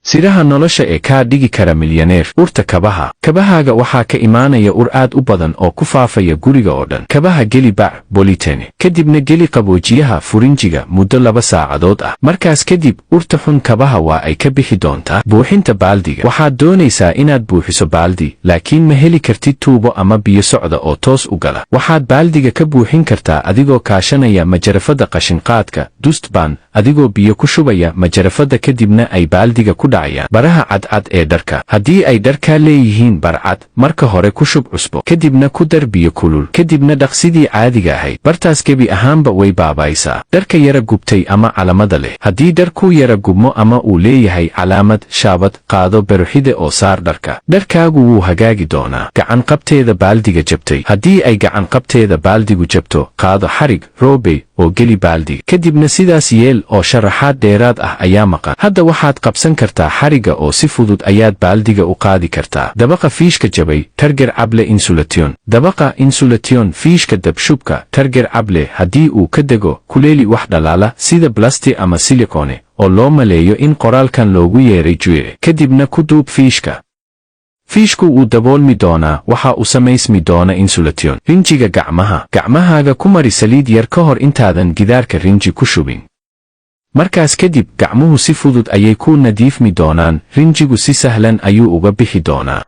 Siraha nolosha ee kaa dhigi kara milyaneer. Urta kabaha. Kabahaaga waxaa ka imaanaya ur aad u badan oo ku faafaya guriga oo dhan. Kabaha geli bac bolitene. Kadibna geli qaboojiyaha furinjiga muddo 2 saacadood ah. Markaas kadib urta xun kabaha waa ay ka bixi doontaa. Buuxinta baaldiga. Waxaad doonaysaa inaad buuxiso baaldi, laakiin ma heli kartid tuubo ama biyo socda oo toos u gala. Waxaad baaldiga ka buuxin kartaa adigoo kaashanaya majarafada qashinqaadka dustpan, adigoo biyo ku shubaya majarafada kadibna ay baaldiga ku dhacayaan baraha cadcad ee dharka. Haddii ay dharkaa leeyihiin barcad, marka hore ku shub cusbo, kadibna ku dar biyo kulul, kadibna dhaq sidii caadiga ahayd. Bartaas gebi ahaanba way baabaysaa. Dharka yara gubtay ama calamada leh. Haddii dharkuu yara gubmo ama uu leeyahay calaamad shaabad, qaado beruxide oo saar dharka. Dharkaagu wuu hagaagi doonaa. Gacan qabteeda baaldiga jabtay. Haddii ay gacan qabteeda baaldigu jabto, qaado xarig roobey oo geli baaldiga. Kadibna sidaas yeel oo sharaxaad dheeraad ah ayaa maqan. Hadda waxaad qabsan kartaa xariga oo si fudud ayaad baaldiga u qaadi kartaa. Dabaqa fiishka jabay, targer cable insulation. Dabaqa insulation fiishka dabshubka, targer cable haddii uu ka dego kuleeli wax dhalaala sida blasti ama silikone oo loo maleeyo in qoraalkan loogu yeeray juire. Kadibna ku duub fiishka. Fiishku wuu daboolmi doonaa, waxa uu samaysmi doona insulation. Rinjiga gacmaha. Gacmahaaga ku mari saliid yar ka hor intaadan gidaarka rinji ku shubin. Markaas kadib gacmuhu si fudud ayay ku nadiifmi doonaan, rinjigu si sahlan ayuu uga bixi doonaa.